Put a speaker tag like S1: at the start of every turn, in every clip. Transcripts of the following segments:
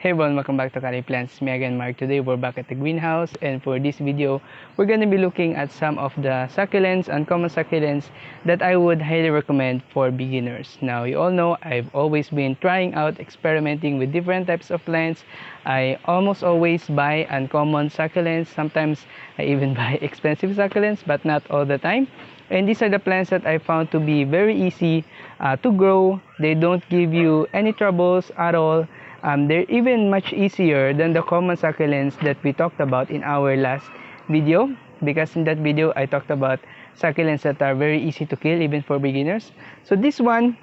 S1: Hey everyone, welcome back to Kari Plants. Me again, Mark. Today we're back at the greenhouse, and for this video, we're going to be looking at some of the succulents, uncommon succulents that I would highly recommend for beginners. Now, you all know I've always been trying out experimenting with different types of plants. I almost always buy uncommon succulents. Sometimes I even buy expensive succulents, but not all the time. And these are the plants that I found to be very easy to grow. They don't give you any troubles at all. They're even much easier than the common succulents that we talked about in our last video, because in that video I talked about succulents that are very easy to kill even for beginners. So this one,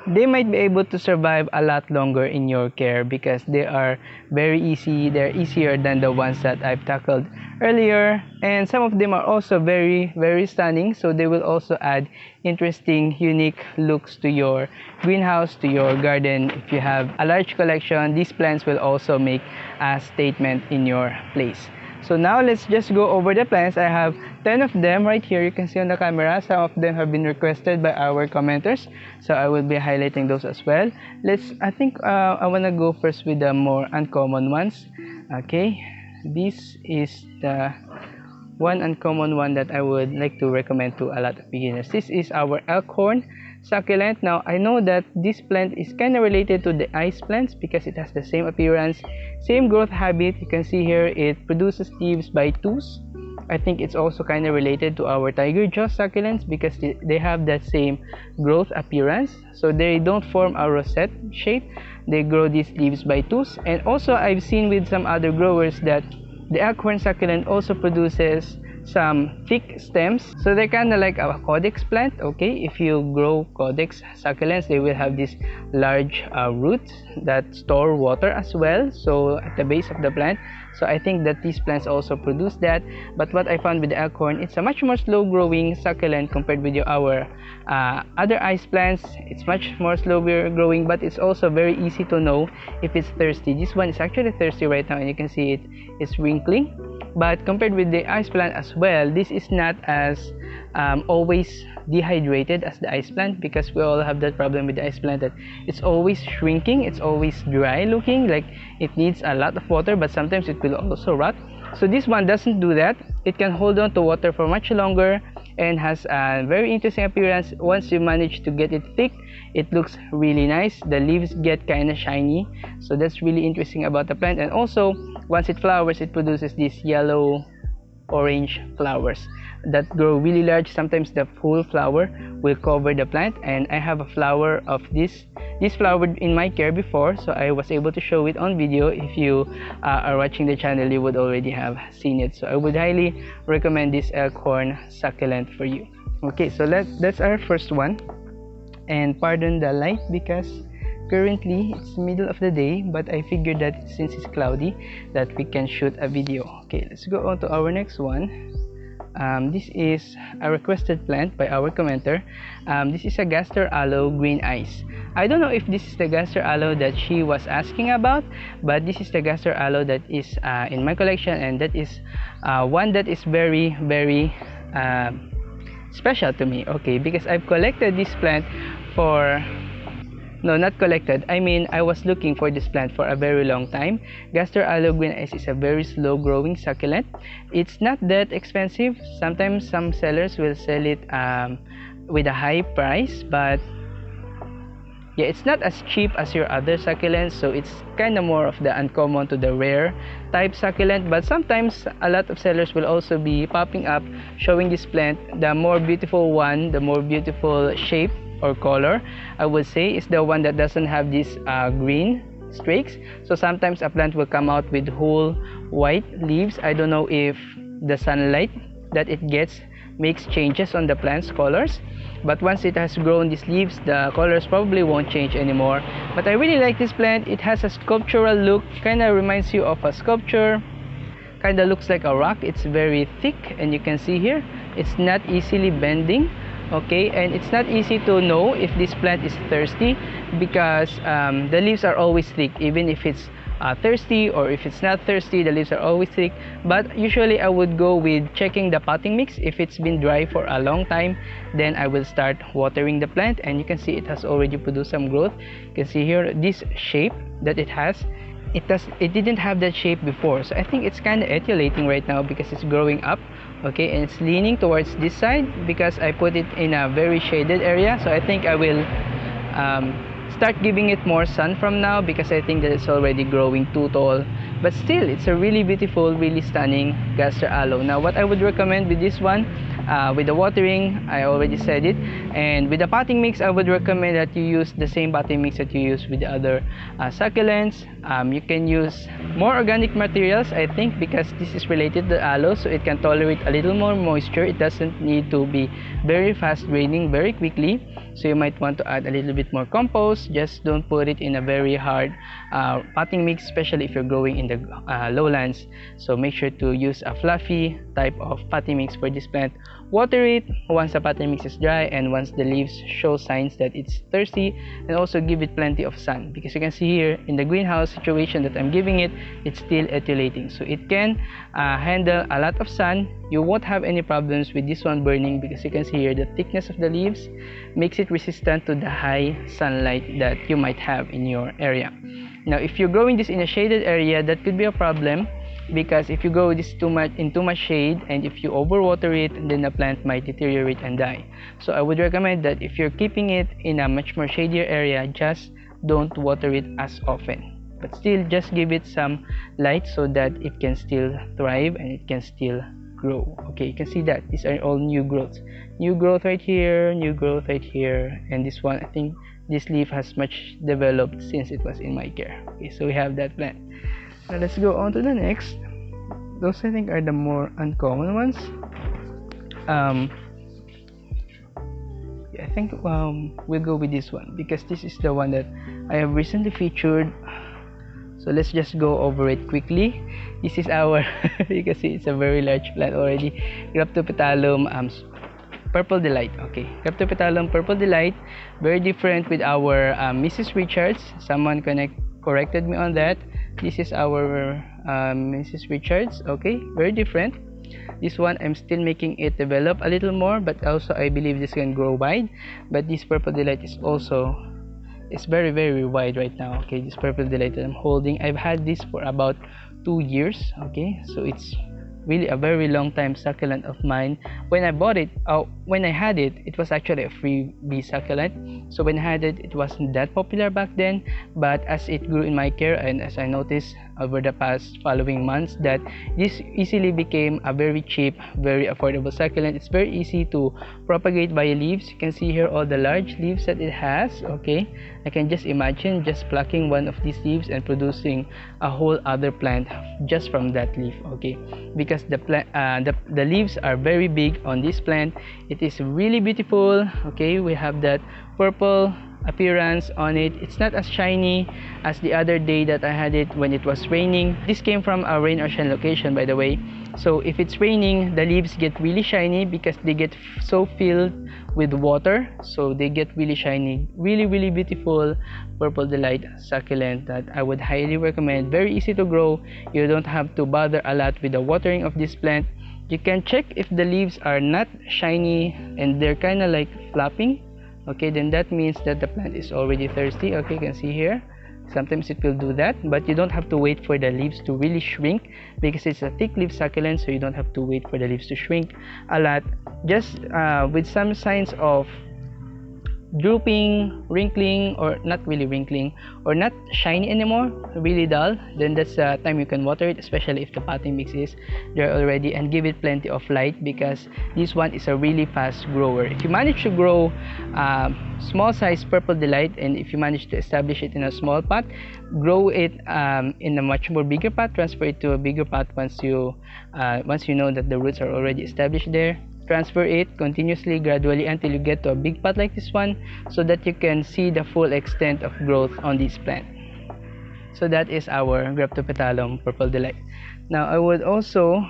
S1: they might be able to survive a lot longer in your care because they are very easy. They're easier than the ones that I've tackled earlier, and some of them are also very stunning, so they will also add interesting, unique looks to your greenhouse, to your garden. If you have a large collection, these plants will also make a statement in your place. So now let's just go over the plants. I have 10 of them right here. You can see on the camera. Some of them have been requested by our commenters, so I will be highlighting those as well. I think I want to go first with the more uncommon ones. Okay, this is the one uncommon one that I would like to recommend to a lot of beginners. This is our Elkhorn succulent. Now, I know that this plant is kind of related to the ice plants because it has the same appearance, same growth habit. You can see here it produces leaves by twos. I think it's also kind of related to our tiger jaw succulents because they have that same growth appearance. So they don't form a rosette shape. They grow these leaves by twos. And also I've seen with some other growers that the Elkhorn succulent also produces some thick stems, so they're kind of like a codex plant. Okay, if you grow codex succulents, they will have these large roots that store water as well, so at the base of the plant. So I think that these plants also produce that. But what I found with the Elkhorn, it's a much more slow growing succulent compared with our other ice plants. It's much more slower growing, but it's also very easy to know if it's thirsty. This one is actually thirsty right now, and you can see it is wrinkling. But compared with the ice plant as well, this is not as always dehydrated as the ice plant, because we all have that problem with the ice plant that it's always shrinking, it's always dry looking, like it needs a lot of water, but sometimes it will also rot. So this one doesn't do that. It can hold on to water for much longer and has a very interesting appearance. Once you manage to get it thick, it looks really nice. The leaves get kind of shiny, so that's really interesting about the plant. And also, once it flowers, it produces these yellow orange flowers that grow really large. Sometimes the full flower will cover the plant, and I have a flower of this flowered in my care before, so I was able to show it on video. If you are watching the channel, you would already have seen it. So I would highly recommend this Elkhorn succulent for you. Okay, so that's our first one. And pardon the light because currently it's middle of the day, but I figured that since it's cloudy that we can shoot a video. Okay, let's go on to our next one. This is a requested plant by our commenter. This is a Gasteraloe Green Ice. I don't know if this is the Gasteraloe that she was asking about, but this is the Gasteraloe that is in my collection, and that is one that is very special to me. Okay, because I've collected this plant for... No, not collected. I mean, I was looking for this plant for a very long time. Gasteraloe Green Ice is a very slow growing succulent. It's not that expensive. Sometimes some sellers will sell it with a high price, but yeah, it's not as cheap as your other succulents, so it's kind of more of the uncommon to the rare type succulent. But sometimes a lot of sellers will also be popping up showing this plant. The more beautiful one, the more beautiful shape or color, I would say, is the one that doesn't have these green streaks. So sometimes a plant will come out with whole white leaves. I don't know if the sunlight that it gets makes changes on the plant's colors, but once it has grown these leaves, the colors probably won't change anymore. But I really like this plant. It has a sculptural look, kind of reminds you of a sculpture, kind of looks like a rock. It's very thick, and you can see here it's not easily bending. Okay, and it's not easy to know if this plant is thirsty because the leaves are always thick, even if it's thirsty or if it's not thirsty, the leaves are always thick. But usually I would go with checking the potting mix. If it's been dry for a long time, then I will start watering the plant, and you can see it has already produced some growth. You can see here this shape that it has. it didn't have that shape before, so I think it's kind of etiolating right now because it's growing up, okay, and it's leaning towards this side because I put it in a very shaded area. So I think I will start giving it more sun from now because I think that it's already growing too tall. But still, it's a really beautiful, really stunning Gasteraloe. Now what I would recommend with this one, with the watering, I already said it, and with the potting mix, I would recommend that you use the same potting mix that you use with the other succulents. You can use more organic materials, I think, because this is related to aloe, so it can tolerate a little more moisture. It doesn't need to be very fast draining very quickly, so you might want to add a little bit more compost. Just don't put it in a very hard potting mix, especially if you're growing in the lowlands. So make sure to use a fluffy type of potting mix for this plant. Water it once the potting mix is dry and once the leaves show signs that it's thirsty, and also give it plenty of sun, because you can see here in the greenhouse situation that I'm giving it, it's still etiolating, so it can handle a lot of sun. You won't have any problems with this one burning because you can see here the thickness of the leaves makes it resistant to the high sunlight that you might have in your area. Now if you're growing this in a shaded area, that could be a problem, because if you grow this too much shade and if you overwater it, then the plant might deteriorate and die. So I would recommend that if you're keeping it in a much more shadier area, just don't water it as often, but still just give it some light so that it can still thrive and it can still grow. Okay, you can see that these are all new growths, new growth right here, new growth right here, and this one, I think this leaf has much developed since it was in my care. Okay, so we have that plant. Now let's go on to the next. Those I think are the more uncommon ones. I think we'll go with this one because this is the one that I have recently featured. So let's just go over it quickly. This is our you can see it's a very large plant already. Graptopetalum Purple Delight. Okay, Graptopetalum Purple Delight, very different with our Mrs. Richards. Someone corrected me on that. This is our Mrs. Richards. Okay, very different. This one I'm still making it develop a little more, but also I believe this can grow wide. But this Purple Delight is also very very wide right now. Okay, this Purple Delight that I'm holding, I've had this for about 2 years. Okay, so it's really a very long time succulent of mine. When I bought it, when I had it, it was actually a freebie succulent. So when I had it, it wasn't that popular back then, but as it grew in my care and as I noticed over the past following months that this easily became a very cheap, very affordable succulent. It's very easy to propagate via leaves. You can see here all the large leaves that it has. Okay, I can just imagine just plucking one of these leaves and producing a whole other plant just from that leaf. Okay, because the leaves are very big on this plant. It is really beautiful. Okay, we have that purple appearance on it. It's not as shiny as the other day that I had it when it was raining. This came from a rain or shine location, by the way. So if it's raining, the leaves get really shiny because they get so filled with water, so they get really shiny. Really really beautiful Purple Delight succulent that I would highly recommend. Very easy to grow. You don't have to bother a lot with the watering of this plant. You can check if the leaves are not shiny and they're kind of like flopping. Okay, then that means that the plant is already thirsty. Okay, you can see here sometimes it will do that, but you don't have to wait for the leaves to really shrink because it's a thick leaf succulent, so you don't have to wait for the leaves to shrink a lot. Just with some signs of drooping, wrinkling, or not really wrinkling, or not shiny anymore, really dull, then that's the time you can water it, especially if the potting mix is there already, and give it plenty of light because this one is a really fast grower. If you manage to grow small size Purple Delight, and if you manage to establish it in a small pot, grow it in a much more bigger pot, transfer it to a bigger pot once you know that the roots are already established there. Transfer it continuously, gradually, until you get to a big pot like this one, so that you can see the full extent of growth on this plant. So that is our Graptopetalum Purple Delight. Now I would also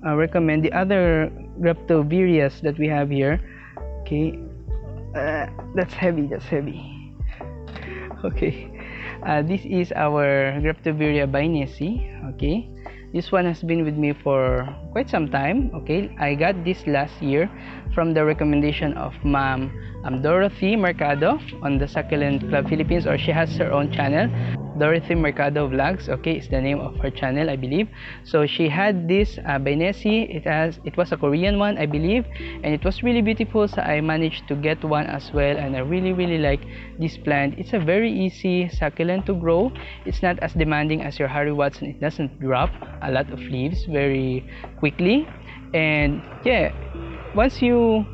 S1: recommend the other Graptoverias that we have here. Okay, that's heavy. Okay, this is our Graptoveria Bainesi. Okay, this one has been with me for quite some time. Okay, I got this last year from the recommendation of Ma'am Dorothy Mercado on the Succulent Club Philippines, or she has her own channel. Dorothy Mercado Vlogs, okay, is the name of her channel, I believe. So she had this Bainesi. It was a Korean one, I believe, and it was really beautiful. So I managed to get one as well, and I really like this plant. It's a very easy succulent to grow. It's not as demanding as your Harry Watson. It doesn't drop a lot of leaves very quickly, and yeah, once you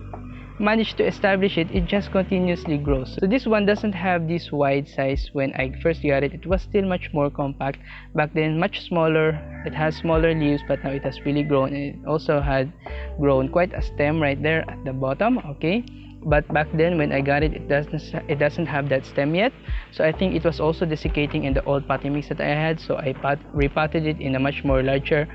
S1: manage to establish it, it just continuously grows. So this one doesn't have this wide size. When I first got it, it was still much more compact. Back then, much smaller. It has smaller leaves, but now it has really grown, and it also had grown quite a stem right there at the bottom, okay. But back then when I got it, it doesn't have that stem yet. So I think it was also desiccating in the old potting mix that I had, so I repotted it in a much more larger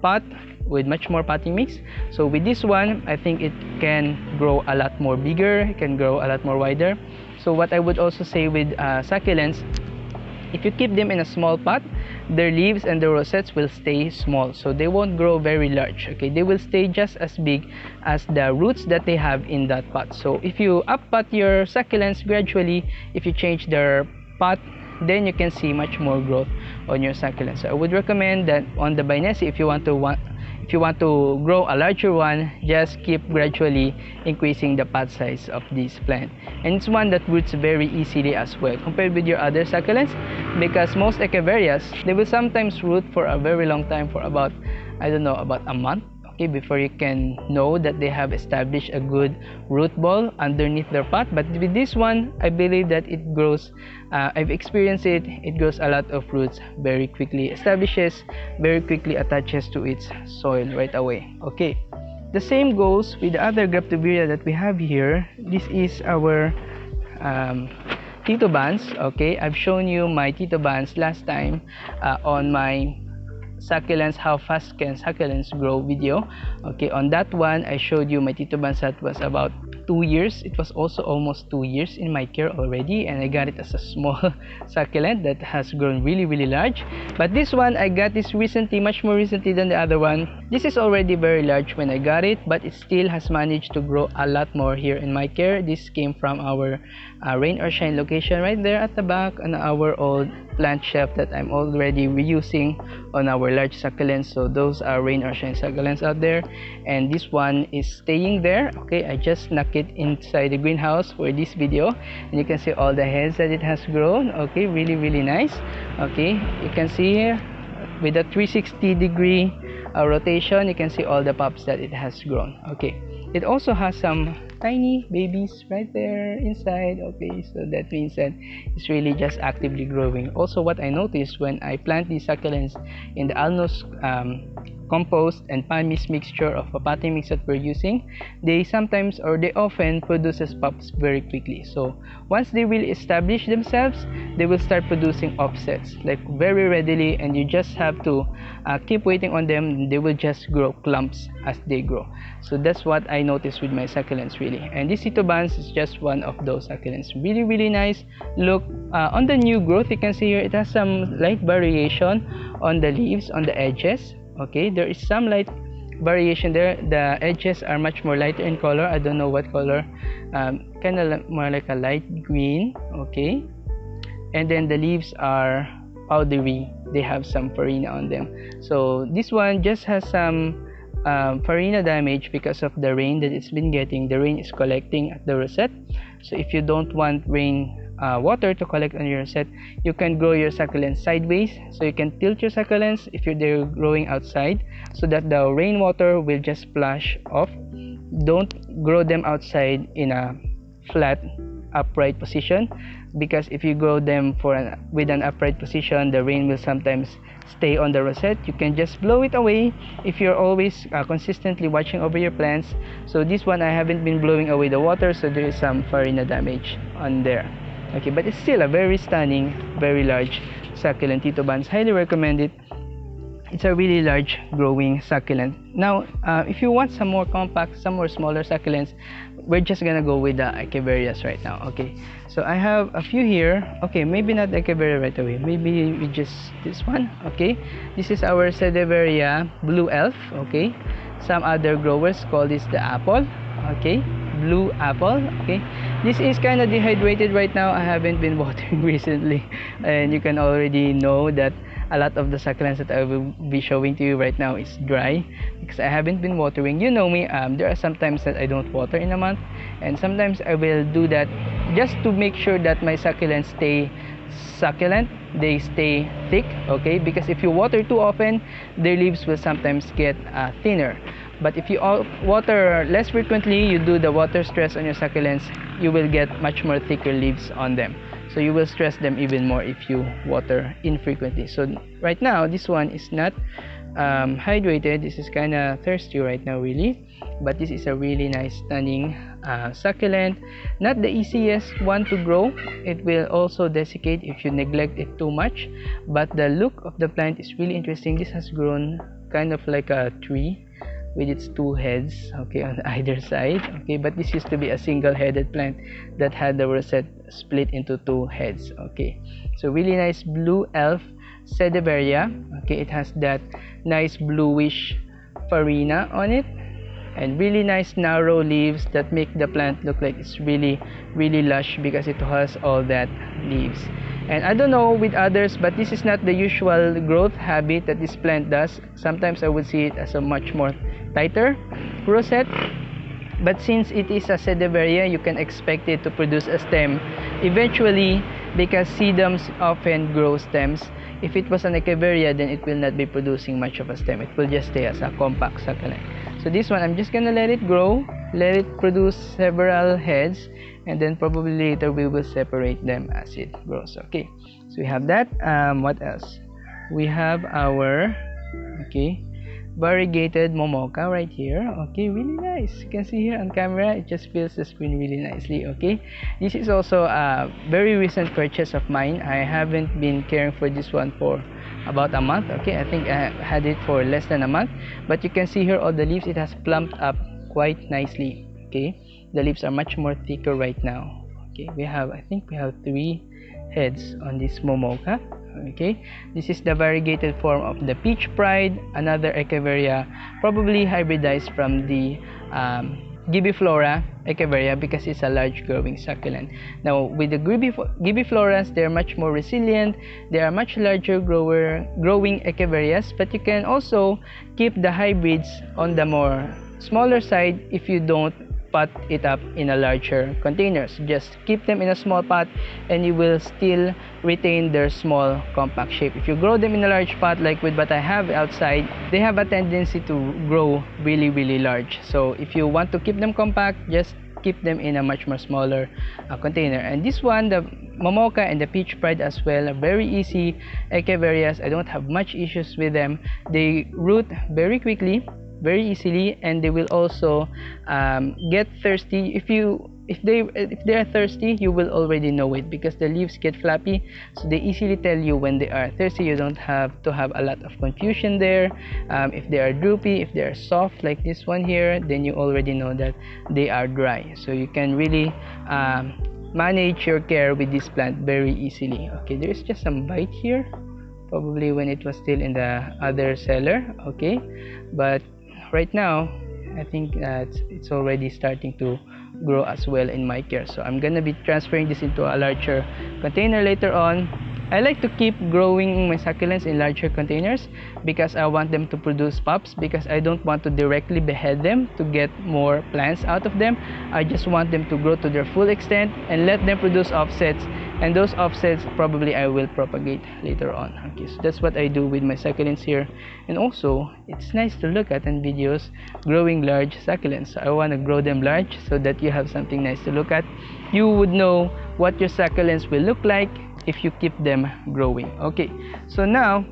S1: pot with much more potting mix. So with this one, I think it can grow a lot more bigger, it can grow a lot more wider. So what I would also say with succulents, if you keep them in a small pot, their leaves and the rosettes will stay small, so they won't grow very large, okay. They will stay just as big as the roots that they have in that pot. So if you up pot your succulents gradually, if you change their pot, then you can see much more growth on your succulents. So I would recommend that on the Bainesi, if you want to grow a larger one, just keep gradually increasing the pot size of this plant. And it's one that roots very easily as well compared with your other succulents, because most Echeverias, they will sometimes root for a very long time, for about, I don't know, about a month, okay, before you can know that they have established a good root ball underneath their pot. But with this one, I believe that it grows, I've experienced it, it grows a lot of roots very quickly, establishes very quickly, attaches to its soil right away, okay. The same goes with the other Graptoveria that we have here. This is our Titubans, okay. I've shown you my Titubans last time on my succulents, how fast can succulents grow video, okay. On that one, I showed you my Titubans that was about 2 years. It was also almost 2 years in my care already, and I got it as a small succulent that has grown really large. But this one, I got this recently, much more recently than the other one. This is already very large when I got it, but it still has managed to grow a lot more here in my care. This came from our rain or shine location right there at the back on our old plant shelf that I'm already reusing on our large succulents. So those are rain or shine succulents out there, and this one is staying there, okay. I just snuck it inside the greenhouse for this video, and you can see all the heads that it has grown, okay. Really nice, okay. You can see here with a 360-degree rotation, you can see all the pups that it has grown, okay. It also has some tiny babies right there inside, okay. So that means that it's really just actively growing. Also, what I noticed when I plant these succulents in the alnos compost and pan mixture of a potting mix that we're using, they sometimes, or they often, produces pups very quickly. So once they will establish themselves, they will start producing offsets like very readily, and you just have to keep waiting on them. They will just grow clumps as they grow. So that's what I noticed with my succulents, really. And this Titubans is just one of those succulents. Really nice. Look, on the new growth, you can see here it has some light variation on the leaves, on the edges, okay. There is some light variation there. The edges are much more lighter in color. I don't know what color, kind of more like a light green, okay. And then the leaves are powdery. They have some farina on them. So this one just has some farina damage because of the rain that it's been getting. The rain is collecting at the rosette. So if you don't want rain water to collect on your rosette, you can grow your succulents sideways. So you can tilt your succulents if they're growing outside, so that the rainwater will just splash off. Don't grow them outside in a flat upright position, because if you grow them with an upright position, the rain will sometimes stay on the rosette. You can just blow it away if you're always consistently watching over your plants. So this one, I haven't been blowing away the water, so there is some farina damage on there, okay. But it's still a very stunning, very large succulent Titubans. Highly recommend it. It's a really large growing succulent. Now if you want some more compact, some more smaller succulents, we're just gonna go with the Echeverias right now, okay. So I have a few here, okay. Maybe not Echeveria right away, maybe we just this one, okay. This is our Sedeveria Blue Elf, okay. Some other growers call this the apple, okay, blue apple. Okay, this is kind of dehydrated right now. I haven't been watering recently, and you can already know that a lot of the succulents that I will be showing to you right now is dry because I haven't been watering. You know me, there are some times that I don't water in a month, and sometimes I will do that just to make sure that my succulents stay succulent, they stay thick. Okay, because if you water too often, their leaves will sometimes get thinner. But if you water less frequently, you do the water stress on your succulents, you will get much more thicker leaves on them. So you will stress them even more if you water infrequently. So right now, this one is not hydrated. This is kind of thirsty right now, really. But this is a really nice, stunning succulent. Not the easiest one to grow. It will also desiccate if you neglect it too much. But the look of the plant is really interesting. This has grown kind of like a tree with its two heads, okay, on either side. Okay, but this used to be a single-headed plant that had the rosette split into two heads. Okay, so really nice blue elf Sedeveria. Okay, it has that nice bluish farina on it, and really nice narrow leaves that make the plant look like it's really lush because it has all that leaves. And I don't know with others, but this is not the usual growth habit that this plant does. Sometimes I would see it as a much more tighter rosette, but since it is a Sedeveria, you can expect it to produce a stem eventually because sedums often grow stems. If it was an Echeveria, then it will not be producing much of a stem. It will just stay as a compact succulent. So this one, I'm just gonna let it grow, let it produce several heads, and then probably later we will separate them as it grows. Okay, so we have that. What else? We have our variegated Momocha right here. Okay, really nice. You can see here on camera, it just fills the screen really nicely. Okay, this is also a very recent purchase of mine. I haven't been caring for this one for about a month. Okay, I think I had it for less than a month, but you can see here all the leaves, it has plumped up quite nicely. Okay, the leaves are much more thicker right now. Okay, I think we have 3 heads on this Momocha. Okay, this is the variegated form of the Peach Pride, another Echeveria, probably hybridized from the Gibiflora Echeveria because it's a large growing succulent. Now with the Gibifloras, they're much more resilient. They are much larger growing Echeverias, but you can also keep the hybrids on the more smaller side if you don't pot it up in a larger containers. Just keep them in a small pot and you will still retain their small compact shape. If you grow them in a large pot like with what I have outside, they have a tendency to grow really large. So if you want to keep them compact, just keep them in a much more smaller container. And this one, the Momocha and the Peach Pride as well, are very easy Echeverias. I don't have much issues with them. They root very quickly, very easily, and they will also get thirsty. If they are thirsty, you will already know it because the leaves get flappy, so they easily tell you when they are thirsty. You don't have to have a lot of confusion there. If they are droopy, if they are soft like this one here, then you already know that they are dry. So you can really manage your care with this plant very easily. Okay, there is just some bite here, probably when it was still in the other cellar. Okay, but right now I think that it's already starting to grow as well in my care. So I'm gonna be transferring this into a larger container later on. I like to keep growing my succulents in larger containers because I want them to produce pups, because I don't want to directly behead them to get more plants out of them. I just want them to grow to their full extent and let them produce offsets, and those offsets probably I will propagate later on. Okay, so that's what I do with my succulents here. And also it's nice to look at in videos growing large succulents. So I want to grow them large so that you have something nice to look at. You would know what your succulents will look like if you keep them growing. Okay, so now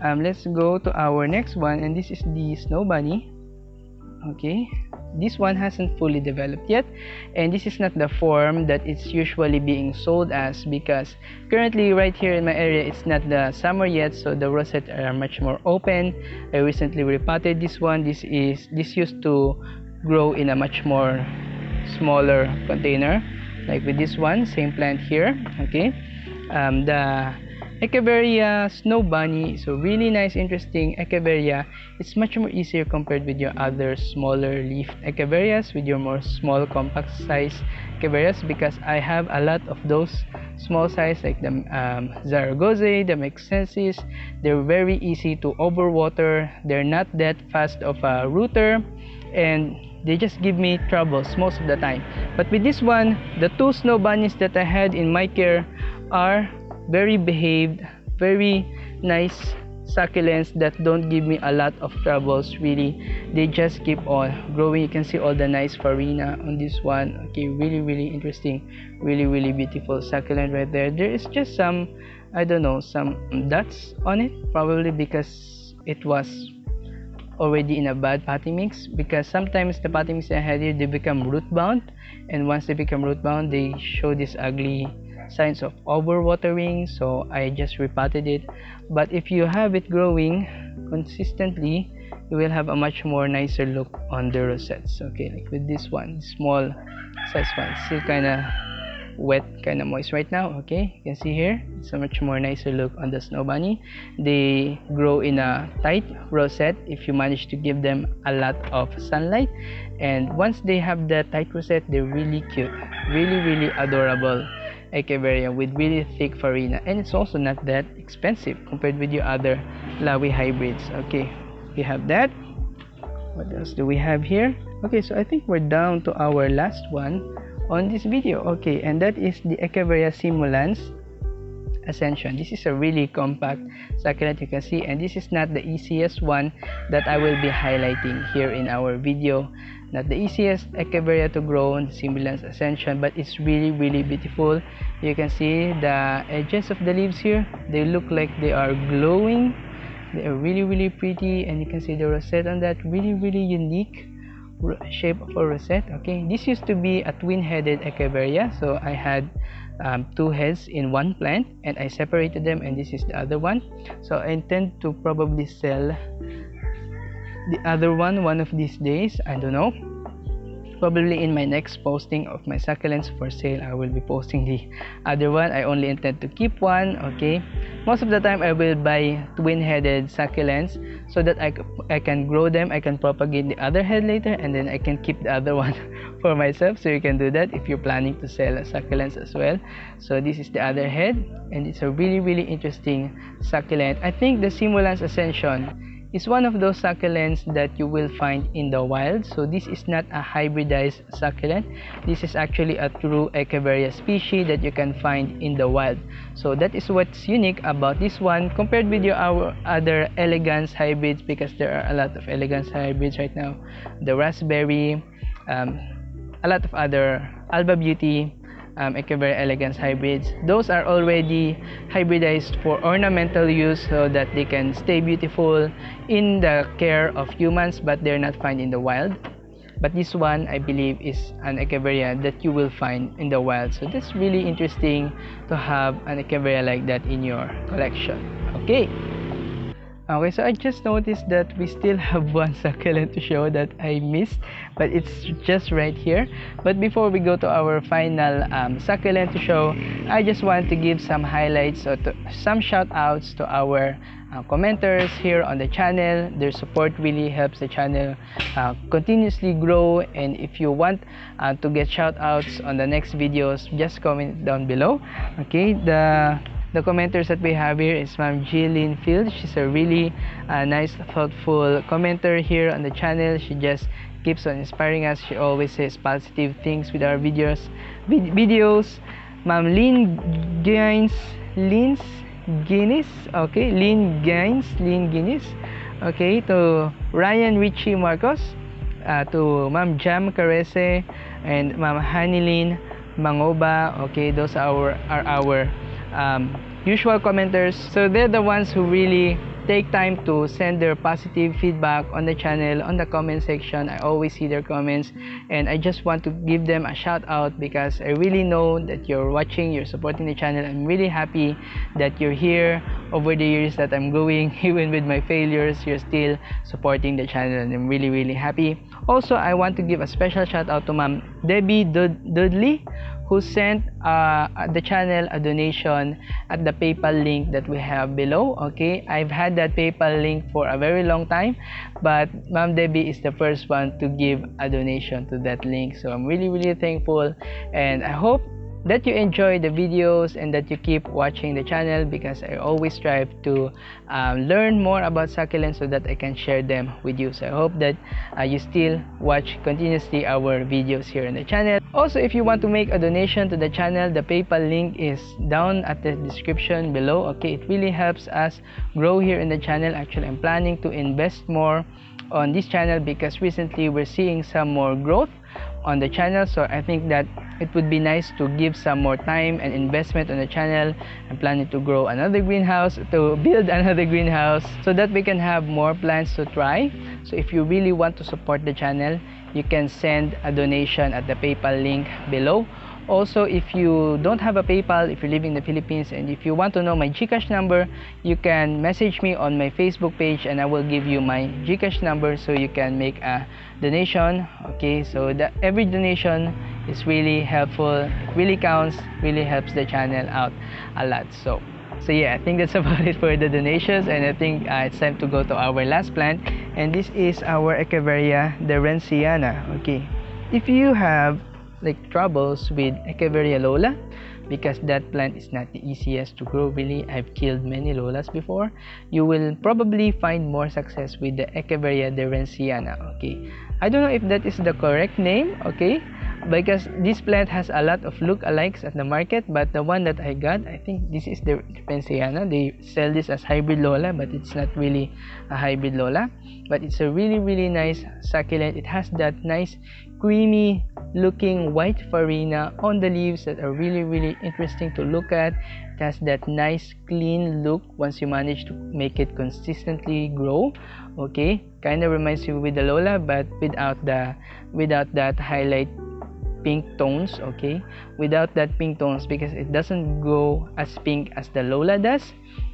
S1: let's go to our next one, and this is the Snow Bunny. Okay, this one hasn't fully developed yet, and this is not the form that it's usually being sold as, because currently right here in my area it's not the summer yet, so the rosettes are much more open. I recently repotted this one. This used to grow in a much more smaller container, like with this one, same plant here. Okay, the Echeveria Snow Bunny is a really nice, interesting Echeveria. It's much more easier compared with your other smaller leaf Echeverias, with your more small compact size Echeverias, because I have a lot of those small size like the Zaragoza, the Mexensis. They're very easy to overwater. They're not that fast of a rooter, and they just give me troubles most of the time. But with this one, the two snow bunnies that I had in my care are very behaved, very nice succulents that don't give me a lot of troubles. Really, they just keep on growing. You can see all the nice farina on this one. Okay, really interesting, really beautiful succulent right there. There is just some, I don't know, some dots on it, probably because it was already in a bad potting mix, because sometimes the potting mix I had here, they become root bound, and once they become root bound, they show this ugly signs of overwatering, so I just repotted it. But if you have it growing consistently, you will have a much more nicer look on the rosettes. Okay, like with this one, small size one, still kind of wet, kind of moist right now. Okay, you can see here it's a much more nicer look on the snow bunny. They grow in a tight rosette if you manage to give them a lot of sunlight, and once they have the tight rosette, they're really cute, really adorable Echeveria with really thick farina, and it's also not that expensive compared with your other Lawi hybrids. Okay, we have that. What else do we have here? Okay, so I think we're down to our last one on this video. Okay, and that is the Echeveria Simulans Ascension. This is a really compact succulent, you can see, and this is not the easiest one that I will be highlighting here in our video. Not the easiest Echeveria to grow in Simulans Ascension, but it's really beautiful. You can see the edges of the leaves here, they look like they are glowing. They are really pretty, and you can see the rosette on that, really unique shape of a rosette. Okay, this used to be a twin-headed Echeveria, so I had two heads in one plant, and I separated them, and this is the other one. So I intend to probably sell the other one of these days. I don't know, probably in my next posting of my succulents for sale, I will be posting the other one. I only intend to keep one. Okay, most of the time I will buy twin-headed succulents so that I can grow them, I can propagate the other head later, and then I can keep the other one for myself. So you can do that if you're planning to sell succulents as well. So this is the other head, and it's a really interesting succulent. I think the Simulans Ascension is one of those succulents that you will find in the wild. So this is not a hybridized succulent. This is actually a true Echeveria species that you can find in the wild. So that is what's unique about this one compared with our other elegance hybrids, because there are a lot of elegance hybrids right now. The raspberry, a lot of other Alba Beauty, Echeveria elegans hybrids, those are already hybridized for ornamental use so that they can stay beautiful in the care of humans, but they're not found in the wild. But this one, I believe, is an Echeveria that you will find in the wild. So that's really interesting to have an Echeveria like that in your collection. Okay, so I just noticed that we still have one succulent to show that I missed, but it's just right here. But before we go to our final succulent to show, I just want to give some highlights or some shout outs to our commenters here on the channel. Their support really helps the channel continuously grow, and if you want to get shout outs on the next videos, just comment down below. Okay, the commenters that we have here is Ma'am Jillian Field. She's a really nice, thoughtful commenter here on the channel. She just keeps on inspiring us. She always says positive things with our videos. Ma'am Lynn Guinness. Okay, Lynn Guinness. Okay, to Ryan Richie Marcos, to Ma'am Jam Carese, and Ma'am Hanilyn Mangoba. Okay, those are our usual commenters. So they're the ones who really take time to send their positive feedback on the channel, on the comment section. I always see their comments, and I just want to give them a shout out because I really know that you're watching, you're supporting the channel. I'm really happy that you're here over the years that I'm going. Even with my failures, you're still supporting the channel, and I'm really happy. Also, I want to give a special shout out to Ma'am Debbie Dudley, who sent the channel a donation at the PayPal link that we have below. Okay, I've had that PayPal link for a very long time, but Ma'am Debbie is the first one to give a donation to that link. So I'm really thankful, and I hope that you enjoy the videos and that you keep watching the channel, because I always strive to learn more about succulents so that I can share them with you. So I hope that you still watch continuously our videos here in the channel. Also, if you want to make a donation to the channel, the PayPal link is down at the description below. Okay, it really helps us grow here in the channel. Actually, I'm planning to invest more on this channel because recently we're seeing some more growth on the channel. So I think that it would be nice to give some more time and investment on the channel. I'm planning to grow another greenhouse, to build another greenhouse, so that we can have more plants to try. So if you really want to support the channel, you can send a donation at the PayPal link below. Also, if you don't have a PayPal, if you're living in the Philippines, and if you want to know my GCash number, you can message me on my Facebook page and I will give you my GCash number so you can make a donation. Okay, so that every donation is really helpful, it really counts, really helps the channel out a lot. So yeah, I think that's about it for the donations, and I think it's time to go to our last plant, and this is our Echeveria Derenceana. Okay, if you have like troubles with Echeveria Lola, because that plant is not the easiest to grow, really, I've killed many Lolas before, you will probably find more success with the Echeveria Derenceana. Okay, I don't know if that is the correct name, okay, because this plant has a lot of look-alikes at the market, but the one that I got, I think this is the Derenceana. They sell this as hybrid Lola, but it's not really a hybrid Lola, but it's a really nice succulent. It has that nice creamy looking white farina on the leaves that are really interesting to look at. It has that nice clean look once you manage to make it consistently grow. Okay, kind of reminds you with the Lola, but without that highlight pink tones. Okay, without that pink tones, because it doesn't go as pink as the Lola does,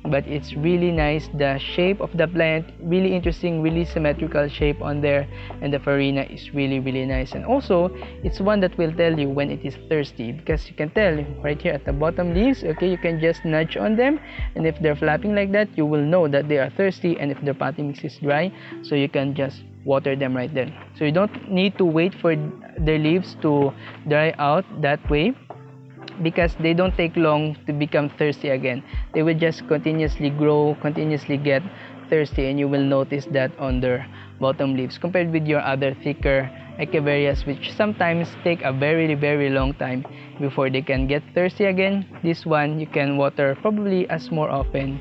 S1: but it's really nice. The shape of the plant, really interesting, really symmetrical shape on there, and the farina is really nice. And also, it's one that will tell you when it is thirsty, because you can tell right here at the bottom leaves. Okay, you can just nudge on them, and if they're flapping like that, you will know that they are thirsty, and if their potting mix is dry, so you can just water them right then. So you don't need to wait for their leaves to dry out that way, because they don't take long to become thirsty again. They will just continuously grow, continuously get thirsty, and you will notice that on their bottom leaves, compared with your other thicker Echeverias, which sometimes take a very long time before they can get thirsty again. This one you can water probably as more often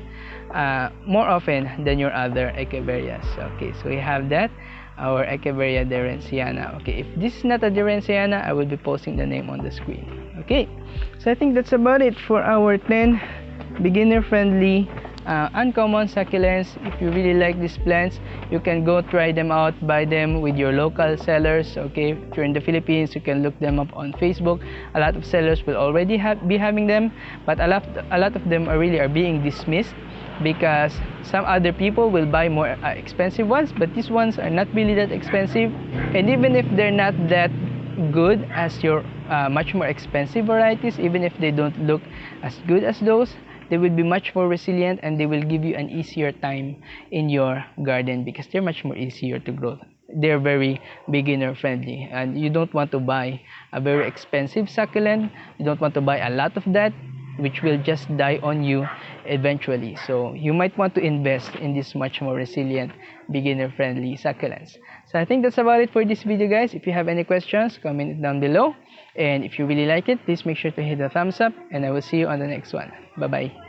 S1: than your other Echeverias. Okay, so we have that, our Echeveria Derenceana. Okay, if this is not a Derenceana, I will be posting the name on the screen. Okay, so I think that's about it for our 10 beginner friendly uncommon succulents. If you really like these plants, you can go try them out, buy them with your local sellers. Okay, if you're in the Philippines, you can look them up on Facebook. A lot of sellers will already be having them, but a lot of them are being dismissed, because some other people will buy more expensive ones, but these ones are not really that expensive. And even if they're not that good as your much more expensive varieties, even if they don't look as good as those, they will be much more resilient, and they will give you an easier time in your garden, because they're much more easier to grow. They're very beginner friendly, and you don't want to buy a very expensive succulent. You don't want to buy a lot of that, which will just die on you eventually. So you might want to invest in this much more resilient, beginner friendly succulents. So I think that's about it for this video, guys. If you have any questions, comment it down below, and if you really like it, please make sure to hit the thumbs up, and I will see you on the next one. Bye bye.